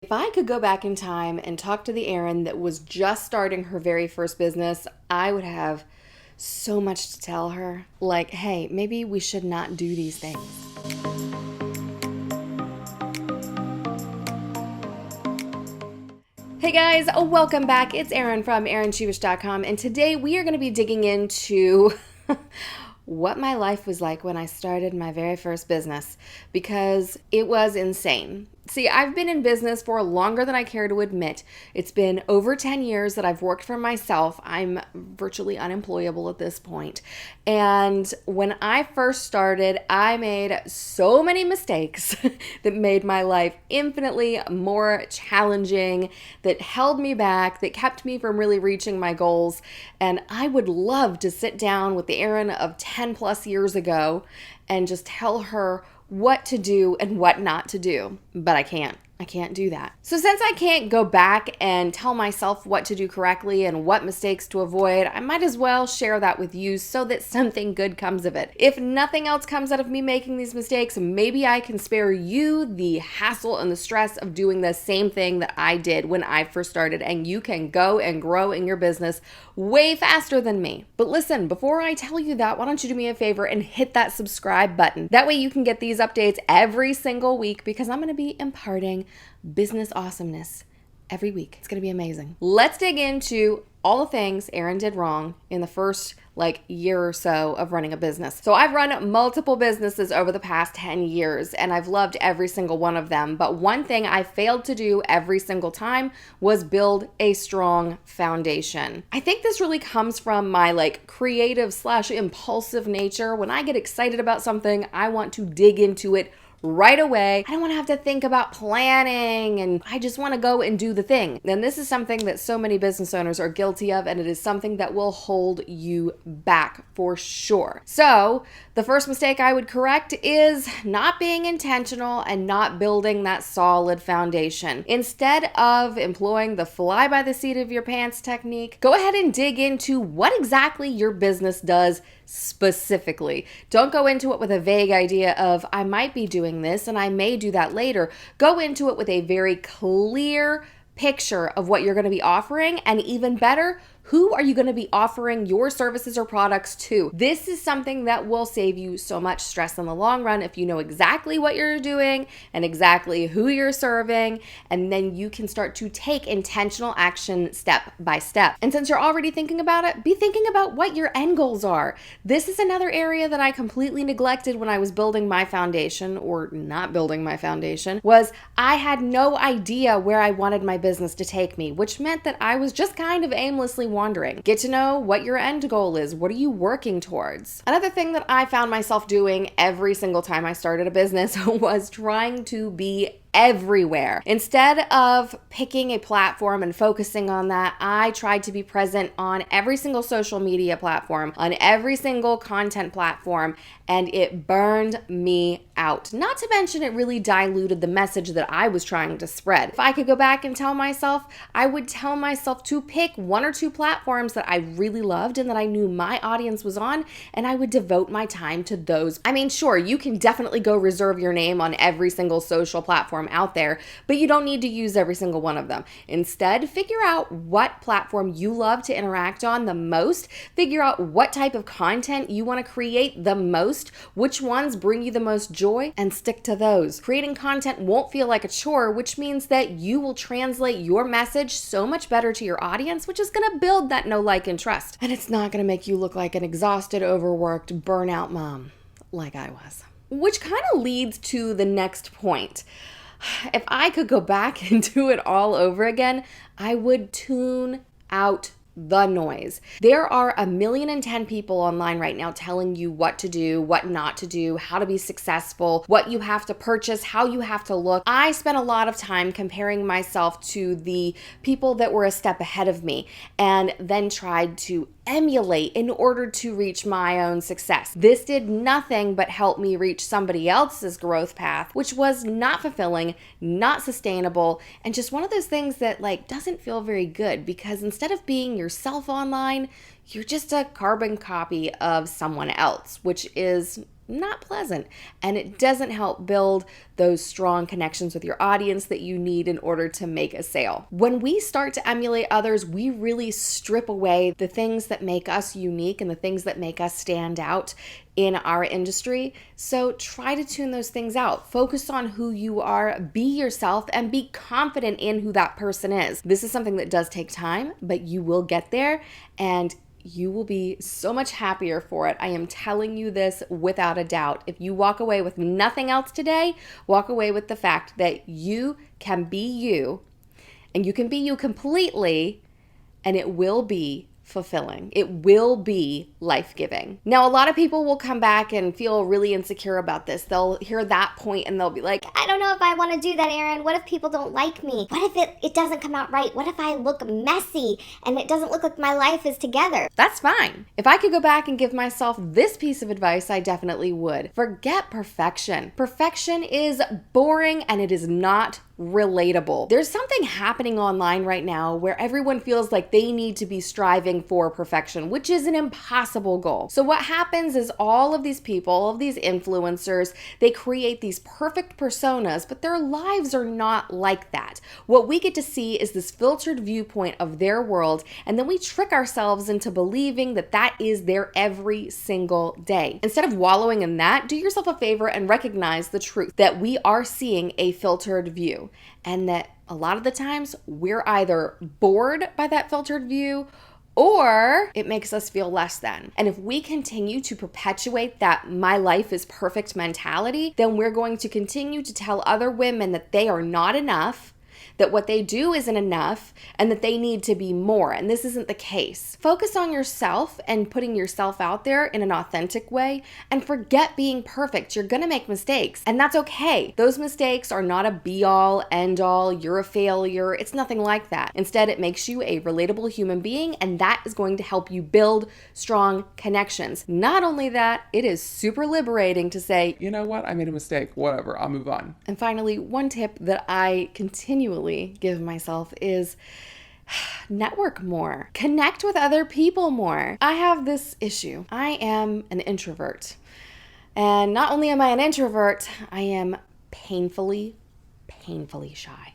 If I could go back in time and talk to the Erin that was just starting her very first business, I would have so much to tell her. Like, hey, maybe we should not do these things. Hey guys, welcome back. It's Erin from erinshebish.com, and today we are going to be digging into what my life was like when I started my very first business, because it was insane. See, I've been in business for longer than I care to admit. It's been over 10 years that I've worked for myself. I'm virtually unemployable at this point. And when I first started, I made so many mistakes that made my life infinitely more challenging, that held me back, that kept me from really reaching my goals. And I would love to sit down with the Erin of 10 plus years ago and just tell her what to do and what not to do, but I can't do that. So since I can't go back and tell myself what to do correctly and what mistakes to avoid, I might as well share that with you so that something good comes of it. If nothing else comes out of me making these mistakes, maybe I can spare you the hassle and the stress of doing the same thing that I did when I first started, and you can go and grow in your business way faster than me. But listen, before I tell you that, why don't you do me a favor and hit that subscribe button? That way you can get these updates every single week, because I'm going to be imparting business awesomeness every week. It's going to be amazing. Let's dig into all the things Erin did wrong in the first year or so of running a business. So I've run multiple businesses over the past 10 years, and I've loved every single one of them. But one thing I failed to do every single time was build a strong foundation. I think this really comes from my creative / impulsive nature. When I get excited about something, I want to dig into it right away. I don't want to have to think about planning, and I just want to go and do the thing. And this is something that so many business owners are guilty of, and it is something that will hold you back for sure. So the first mistake I would correct is not being intentional and not building that solid foundation. Instead of employing the fly by the seat of your pants technique, go ahead and dig into what exactly your business does specifically. Don't go into it with a vague idea of, I might be doing this and I may do that later. Go into it with a very clear picture of what you're going to be offering, and even better, who are you going to be offering your services or products to? This is something that will save you so much stress in the long run if you know exactly what you're doing and exactly who you're serving, and then you can start to take intentional action step by step. And since you're already thinking about it, be thinking about what your end goals are. This is another area that I completely neglected when I was building my foundation, or not building my foundation, was I had no idea where I wanted my business to take me, which meant that I was just kind of aimlessly wandering. Get to know what your end goal is. What are you working towards? Another thing that I found myself doing every single time I started a business was trying to be everywhere. Instead of picking a platform and focusing on that, I tried to be present on every single social media platform, on every single content platform, and it burned me out. Not to mention, it really diluted the message that I was trying to spread. If I could go back and tell myself, I would tell myself to pick one or two platforms that I really loved and that I knew my audience was on, and I would devote my time to those. I mean, sure, you can definitely go reserve your name on every single social platform out there, but you don't need to use every single one of them. Instead, figure out what platform you love to interact on the most, figure out what type of content you want to create the most, which ones bring you the most joy, and stick to those. Creating content won't feel like a chore, which means that you will translate your message so much better to your audience, which is going to build that know, like, and trust. And it's not going to make you look like an exhausted, overworked, burnout mom like I was. Which kind of leads to the next point. If I could go back and do it all over again, I would tune out the noise. There are 1,010,000 people online right now telling you what to do, what not to do, how to be successful, what you have to purchase, how you have to look. I spent a lot of time comparing myself to the people that were a step ahead of me, and then tried to emulate in order to reach my own success. This did nothing but help me reach somebody else's growth path, which was not fulfilling, not sustainable, and just one of those things that doesn't feel very good, because instead of being yourself online, you're just a carbon copy of someone else, which is not pleasant. And it doesn't help build those strong connections with your audience that you need in order to make a sale. When we start to emulate others, we really strip away the things that make us unique and the things that make us stand out in our industry. So try to tune those things out. Focus on who you are, be yourself, and be confident in who that person is. This is something that does take time, but you will get there, and you will be so much happier for it. I am telling you this without a doubt. If you walk away with nothing else today, walk away with the fact that you can be you, and you can be you completely, and it will be fulfilling. It will be life-giving. Now, a lot of people will come back and feel really insecure about this. They'll hear that point and they'll be like, I don't know if I want to do that, Erin. What if people don't like me? What if it doesn't come out right? What if I look messy and it doesn't look like my life is together? that's fine. If I could go back and give myself this piece of advice, I definitely would. Forget perfection. Perfection is boring and it is not relatable. There's something happening online right now where everyone feels like they need to be striving for perfection, which is an impossible goal. So what happens is all of these people, all of these influencers, they create these perfect personas, but their lives are not like that. What we get to see is this filtered viewpoint of their world, and then we trick ourselves into believing that that is their every single day. Instead of wallowing in that, do yourself a favor and recognize the truth that we are seeing a filtered view. And that a lot of the times we're either bored by that filtered view or it makes us feel less than. And if we continue to perpetuate that my life is perfect mentality, then we're going to continue to tell other women that they are not enough, that what they do isn't enough, and that they need to be more. And this isn't the case. Focus on yourself and putting yourself out there in an authentic way, and forget being perfect. You're gonna make mistakes, and that's okay. Those mistakes are not a be-all, end-all, you're a failure. It's nothing like that. Instead, it makes you a relatable human being, and that is going to help you build strong connections. Not only that, it is super liberating to say, you know what, I made a mistake, whatever, I'll move on. And finally, one tip that I continually give myself is network more. Connect with other people more. I have this issue. I am an introvert. And not only am I an introvert, I am painfully shy.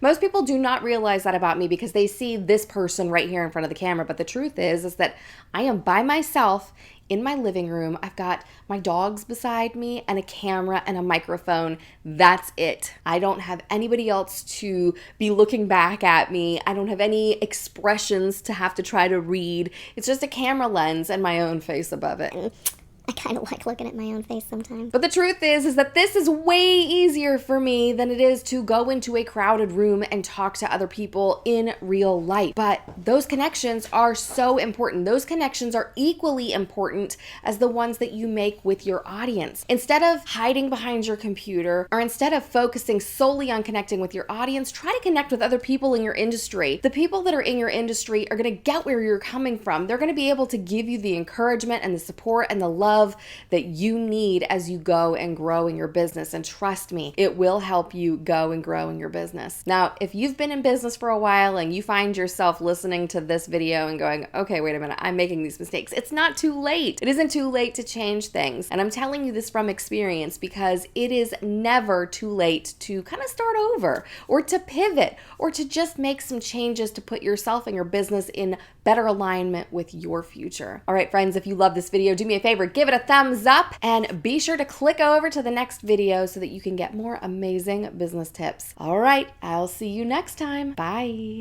Most people do not realize that about me because they see this person right here in front of the camera. But the truth is that I am by myself in my living room. I've got my dogs beside me and a camera and a microphone. That's it. I don't have anybody else to be looking back at me. I don't have any expressions to have to try to read. It's just a camera lens and my own face above it. I kind of like looking at my own face sometimes. But the truth is that this is way easier for me than it is to go into a crowded room and talk to other people in real life. But those connections are so important. Those connections are equally important as the ones that you make with your audience. Instead of hiding behind your computer, or instead of focusing solely on connecting with your audience, try to connect with other people in your industry. The people that are in your industry are going to get where you're coming from. They're going to be able to give you the encouragement and the support and the love that you need as you go and grow in your business. And trust me, it will help you go and grow in your business. Now, if you've been in business for a while and you find yourself listening to this video and going, okay, wait a minute, I'm making these mistakes. It's not too late. It isn't too late to change things. And I'm telling you this from experience because it is never too late to kind of start over or to pivot or to just make some changes to put yourself and your business in better alignment with your future. All right, friends, if you love this video, do me a favor, give it a thumbs up and be sure to click over to the next video so that you can get more amazing business tips. All right, I'll see you next time. Bye.